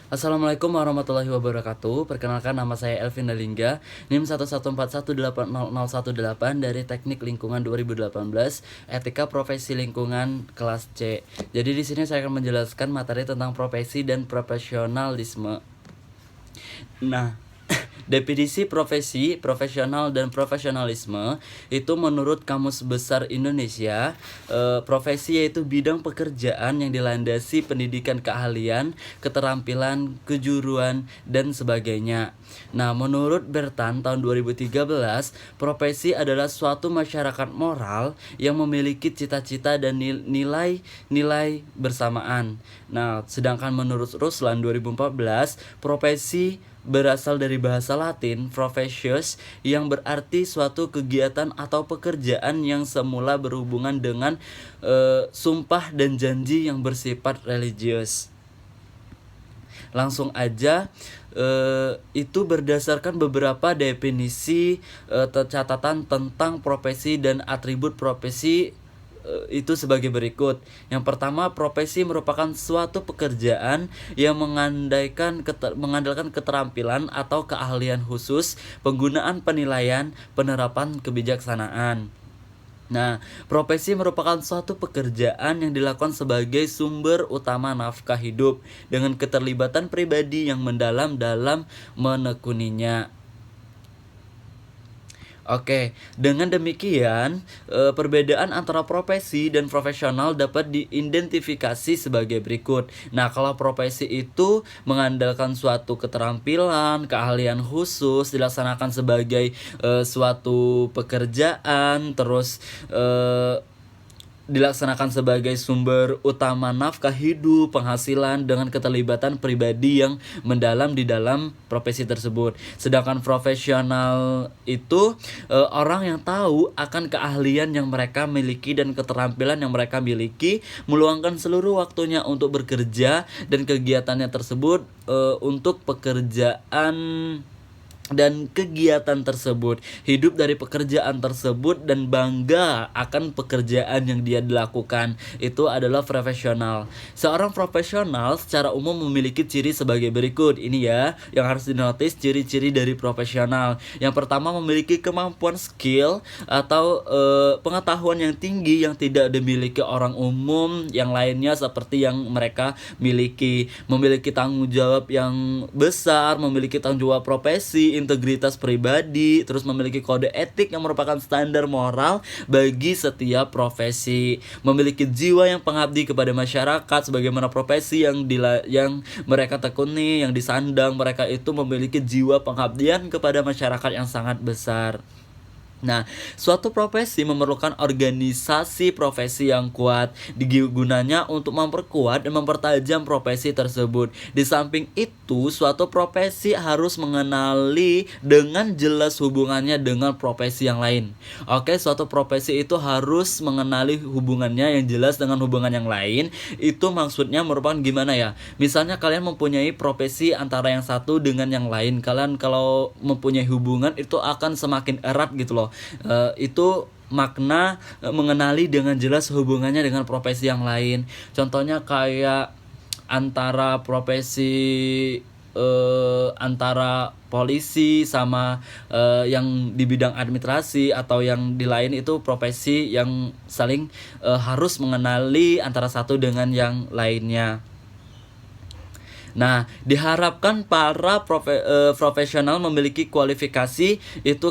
Assalamualaikum warahmatullahi wabarakatuh. Perkenalkan, nama saya Elvin Dalingga, NIM 114180018 dari Teknik Lingkungan 2018, Etika Profesi Lingkungan kelas C. Jadi di sini saya akan menjelaskan materi tentang profesi dan profesionalisme. Nah, definisi profesi, profesional, dan profesionalisme itu menurut Kamus Besar Indonesia, profesi yaitu bidang pekerjaan yang dilandasi pendidikan keahlian, keterampilan, kejuruan, dan sebagainya. Nah, menurut Bertan tahun 2013, profesi adalah suatu masyarakat moral yang memiliki cita-cita dan nilai-nilai bersamaan. Nah, sedangkan menurut Ruslan 2014, profesi berasal dari bahasa Latin professius yang berarti suatu kegiatan atau pekerjaan yang semula berhubungan dengan sumpah dan janji yang bersifat religius. Langsung aja, itu berdasarkan beberapa definisi catatan tentang profesi dan atribut profesi itu sebagai berikut. Yang pertama, profesi merupakan suatu pekerjaan yang mengandalkan keterampilan atau keahlian khusus, penggunaan penilaian, penerapan kebijaksanaan. Nah, profesi merupakan suatu pekerjaan yang dilakukan sebagai sumber utama nafkah hidup dengan keterlibatan pribadi yang mendalam dalam menekuninya. Oke, dengan demikian perbedaan antara profesi dan profesional dapat diidentifikasi sebagai berikut. Nah, kalau profesi itu mengandalkan suatu keterampilan, keahlian khusus, dilaksanakan sebagai suatu pekerjaan, terus dilaksanakan sebagai sumber utama nafkah hidup, penghasilan dengan keterlibatan pribadi yang mendalam di dalam profesi tersebut. Sedangkan profesional itu orang yang tahu akan keahlian yang mereka miliki dan keterampilan yang mereka miliki, meluangkan seluruh waktunya untuk bekerja dan kegiatannya tersebut untuk pekerjaan dan kegiatan tersebut, hidup dari pekerjaan tersebut dan bangga akan pekerjaan yang dia dilakukan. Itu adalah profesional. Seorang profesional secara umum memiliki ciri sebagai berikut. Ini ya yang harus dinotis, ciri-ciri dari profesional. Yang pertama, memiliki kemampuan skill atau pengetahuan yang tinggi yang tidak dimiliki orang umum yang lainnya seperti yang mereka miliki. Memiliki tanggung jawab yang besar, memiliki tanggung jawab profesi, integritas pribadi, terus memiliki kode etik yang merupakan standar moral bagi setiap profesi, memiliki jiwa yang pengabdi kepada masyarakat sebagaimana profesi yang mereka tekuni, yang disandang, mereka itu memiliki jiwa pengabdian kepada masyarakat yang sangat besar. Nah, suatu profesi memerlukan organisasi profesi yang kuat, digunanya untuk memperkuat dan mempertajam profesi tersebut. Di samping itu, suatu profesi harus mengenali dengan jelas hubungannya dengan profesi yang lain. Oke, suatu profesi itu harus mengenali hubungannya yang jelas dengan hubungan yang lain. Itu maksudnya merupakan gimana ya? Misalnya kalian mempunyai profesi antara yang satu dengan yang lain, kalian kalau mempunyai hubungan itu akan semakin erat gitu loh. Itu makna mengenali dengan jelas hubungannya dengan profesi yang lain. Contohnya kayak antara profesi antara polisi sama yang di bidang administrasi atau yang di lain, itu profesi yang saling harus mengenali antara satu dengan yang lainnya. Nah, diharapkan para profesional memiliki kualifikasi itu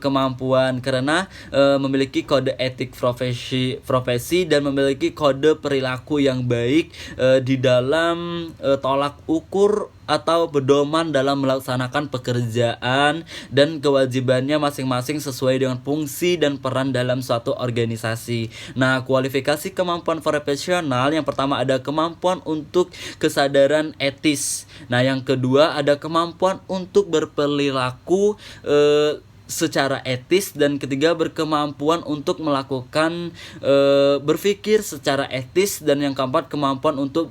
kemampuan karena memiliki kode etik profesi dan memiliki kode perilaku yang baik di dalam tolak ukur atau pedoman dalam melaksanakan pekerjaan dan kewajibannya masing-masing sesuai dengan fungsi dan peran dalam suatu organisasi. Nah, kualifikasi kemampuan profesional yang pertama ada kemampuan untuk kesadaran etis. Nah, yang kedua ada kemampuan untuk berperilaku secara etis, dan ketiga berkemampuan untuk melakukan berpikir secara etis, dan yang keempat kemampuan untuk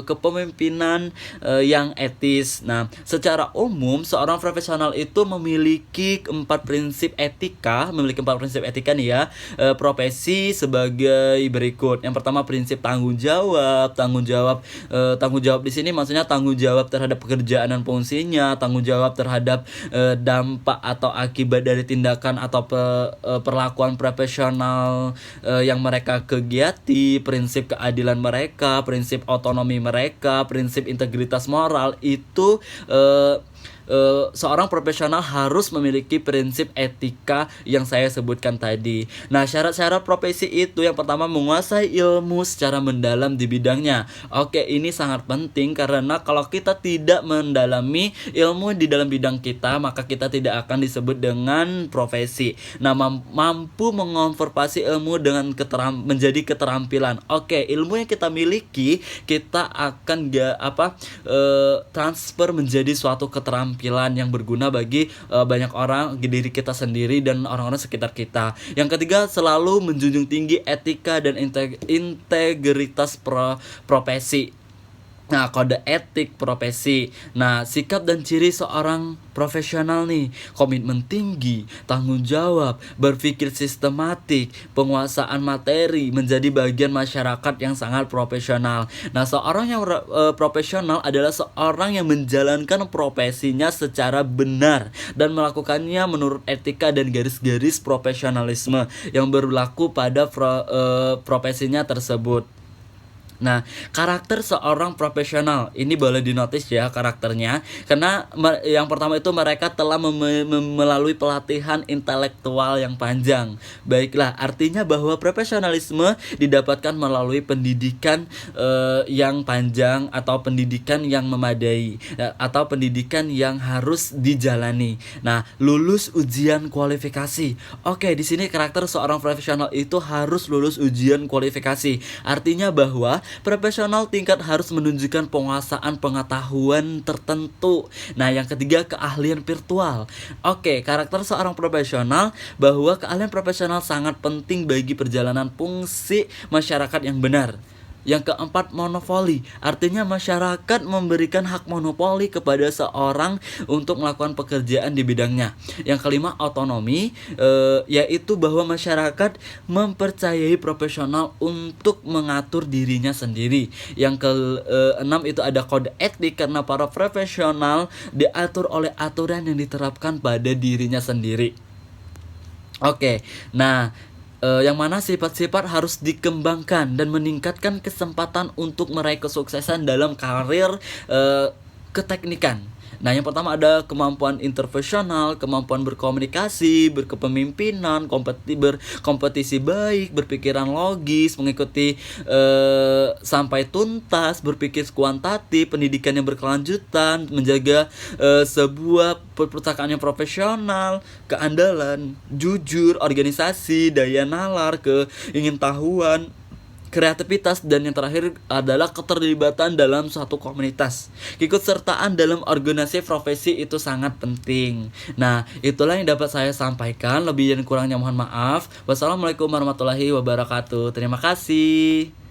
kepemimpinan yang etis. Nah, secara umum seorang profesional itu memiliki empat prinsip etika nih ya, profesi sebagai berikut. Yang pertama prinsip tanggung jawab. Tanggung jawab di sini maksudnya tanggung jawab terhadap pekerjaan dan fungsinya, tanggung jawab terhadap dampak atau akibat dari tindakan atau perlakuan profesional yang mereka kegiati, prinsip keadilan mereka, prinsip otonomi mereka, prinsip integritas moral. Itu seorang profesional harus memiliki prinsip etika yang saya sebutkan tadi. Nah, syarat-syarat profesi itu yang pertama menguasai ilmu secara mendalam di bidangnya. Oke, ini sangat penting karena kalau kita tidak mendalami ilmu di dalam bidang kita, maka kita tidak akan disebut dengan profesi. Nah, mampu mengonversi ilmu dengan menjadi keterampilan. Oke, ilmu yang kita miliki kita akan transfer menjadi suatu keterampilan yang berguna bagi banyak orang, diri kita sendiri dan orang-orang sekitar kita. Yang ketiga, selalu menjunjung tinggi etika dan integritas profesi. Nah, kode etik profesi. Nah, sikap dan ciri seorang profesional nih: komitmen tinggi, tanggung jawab, berpikir sistematik, penguasaan materi, menjadi bagian masyarakat yang sangat profesional. Nah, seorang yang profesional adalah seorang yang menjalankan profesinya secara benar dan melakukannya menurut etika dan garis-garis profesionalisme yang berlaku pada profesinya tersebut. Nah, karakter seorang profesional ini boleh dinotis ya karakternya, karena yang pertama itu mereka telah melalui pelatihan intelektual yang panjang. Baiklah, artinya bahwa profesionalisme didapatkan melalui pendidikan yang panjang atau pendidikan yang memadai atau pendidikan yang harus dijalani. Nah, lulus ujian kualifikasi. Oke, di sini karakter seorang profesional itu harus lulus ujian kualifikasi. Artinya bahwa profesional tingkat harus menunjukkan penguasaan pengetahuan tertentu. Nah, yang ketiga, keahlian virtual. Oke, karakter seorang profesional bahwa keahlian profesional sangat penting bagi perjalanan fungsi masyarakat yang benar. Yang keempat, monopoli. Artinya masyarakat memberikan hak monopoli kepada seorang untuk melakukan pekerjaan di bidangnya. Yang kelima, otonomi, yaitu bahwa masyarakat mempercayai profesional untuk mengatur dirinya sendiri. Yang keenam itu ada kode etik, karena para profesional diatur oleh aturan yang diterapkan pada dirinya sendiri. Oke, nah yang mana sifat-sifat harus dikembangkan dan meningkatkan kesempatan untuk meraih kesuksesan dalam karir keteknikan. Nah, yang pertama ada kemampuan interpersonal, kemampuan berkomunikasi, berkepemimpinan, berkompetisi baik, berpikiran logis, mengikuti sampai tuntas, berpikir kuantitatif, pendidikan yang berkelanjutan, menjaga sebuah perpustakaan yang profesional, keandalan, jujur, organisasi, daya nalar, keingintahuan, kreativitas, dan yang terakhir adalah keterlibatan dalam suatu komunitas. Keikutsertaan dalam organisasi profesi itu sangat penting. Nah, itulah yang dapat saya sampaikan. Lebih dan kurangnya mohon maaf. Wassalamualaikum warahmatullahi wabarakatuh. Terima kasih.